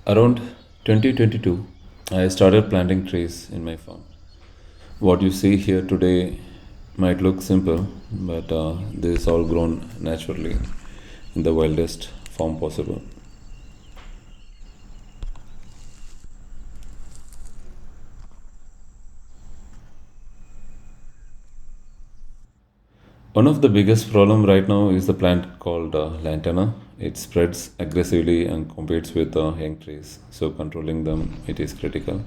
Around 2022, I started planting trees in my farm. What you see here today might look simple, but this is all grown naturally in the wildest form possible. One of the biggest problem right now is the plant called lantana. It spreads aggressively and competes with young trees, so controlling them it is critical.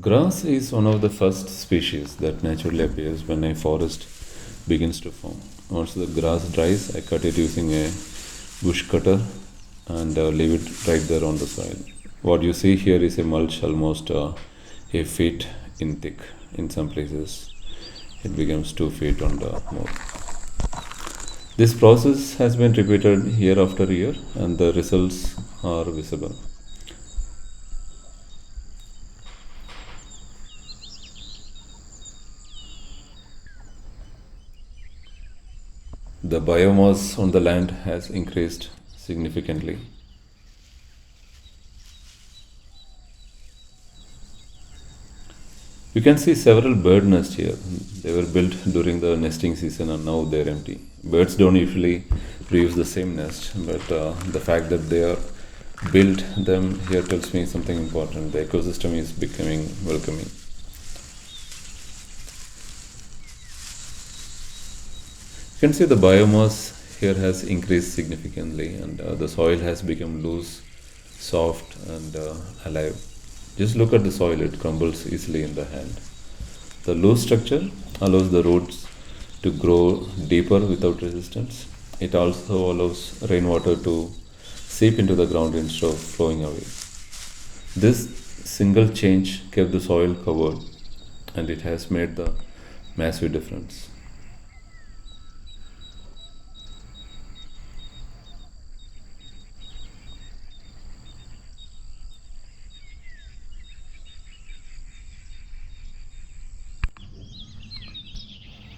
Grass is one of the first species that naturally appears when a forest begins to form. Once the grass dries, I cut it using a bush cutter and leave it right there on the soil. What you see here is a mulch almost a feet in thick. In some places, it becomes 2 feet and more. This process has been repeated year after year, and the results are visible. The biomass on the land has increased significantly. You can see several bird nests here. They were built during the nesting season and now they're empty. Birds don't usually reuse the same nest, but the fact that they are built them here tells me something important. The ecosystem is becoming welcoming. You can see the biomass here has increased significantly, and the soil has become loose, soft, and alive. Just look at the soil, it crumbles easily in the hand. The loose structure allows the roots to grow deeper without resistance. It also allows rainwater to seep into the ground instead of flowing away. This single change kept the soil covered, and it has made the massive difference.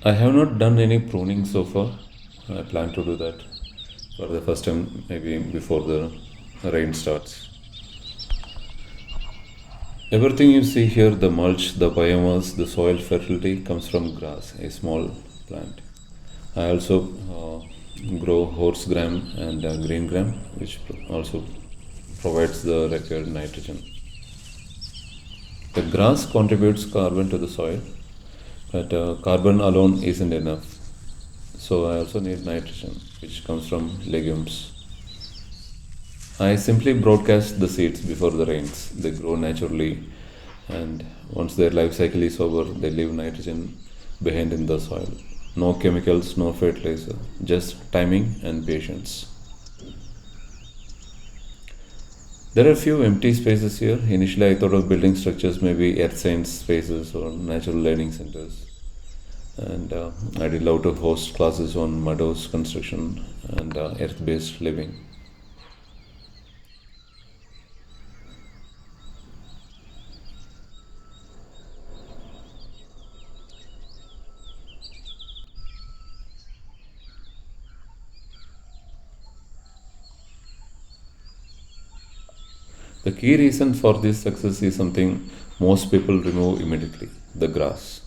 I have not done any pruning so far. I plan to do that for the first time, maybe before the rain starts. Everything you see here, the mulch, the biomass, the soil fertility, comes from grass, a small plant. I also grow horse gram and green gram, which also provides the required nitrogen. The grass contributes carbon to the soil, but carbon alone isn't enough. So I also need nitrogen, which comes from legumes. I simply broadcast the seeds before the rains. They grow naturally, and once their life cycle is over, they leave nitrogen behind in the soil. No chemicals, no fertilizer, just timing and patience. There are few empty spaces here. Initially, I thought of building structures, maybe earth science spaces or natural learning centers. And I'd love to host classes on meadows construction and earth based living. The key reason for this success is something most people remove immediately: the grass.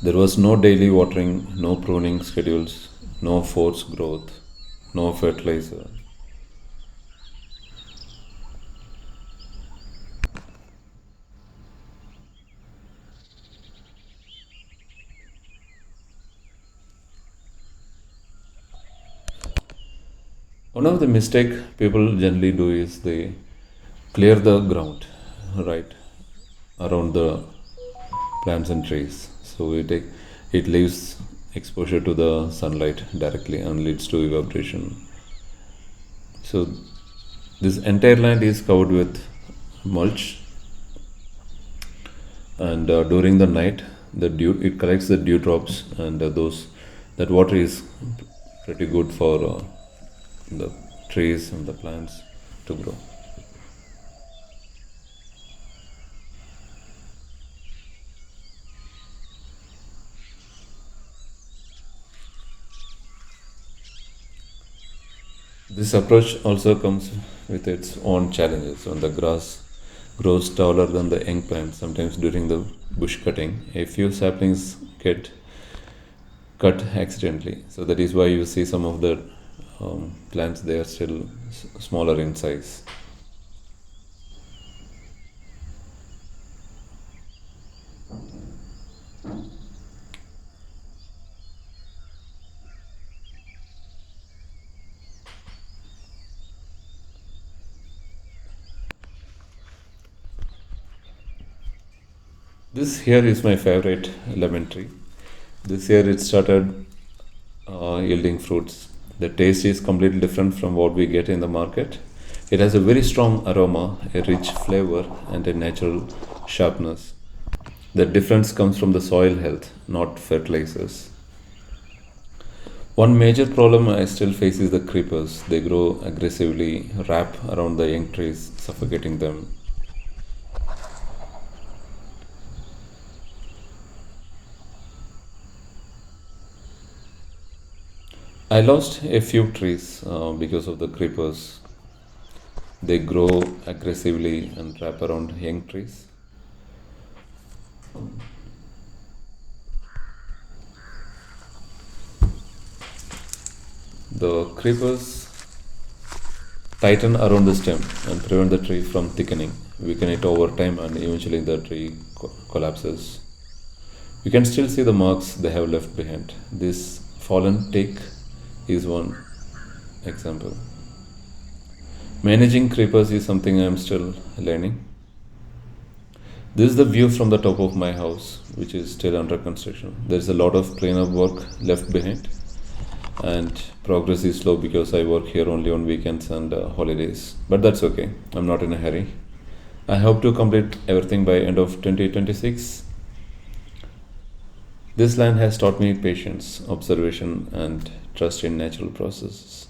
There was no daily watering, no pruning schedules, no forced growth, no fertilizer. One of the mistake people generally do is they clear the ground right around the plants and trees. So it leaves exposure to the sunlight directly and leads to evaporation. So this entire land is covered with mulch, and during the night the dew. It collects the dewdrops, and those that water is pretty good for the trees and the plants to grow. This approach also comes with its own challenges. When the grass grows taller than the young plant, sometimes during the bush cutting, a few saplings get cut accidentally. So that is why you see some of the plants, they are still smaller in size. This here is my favorite lemon tree. This year it started yielding fruits. The taste is completely different from what we get in the market. It has a very strong aroma, a rich flavor, and a natural sharpness. The difference comes from the soil health, not fertilizers. One major problem I still face is the creepers. They grow aggressively, wrap around the young trees, suffocating them. I lost a few trees because of the creepers. They grow aggressively and wrap around young trees. The creepers tighten around the stem and prevent the tree from thickening, weaken it over time, and eventually the tree collapses. You can still see the marks they have left behind. This fallen teak is one example. Managing creepers is something I am still learning. This is the view from the top of my house, which is still under construction. There is a lot of cleanup work left behind, and progress is slow because I work here only on weekends and holidays. But that's okay. I'm not in a hurry. I hope to complete everything by end of 2026. This land has taught me patience, observation, and trust in natural processes.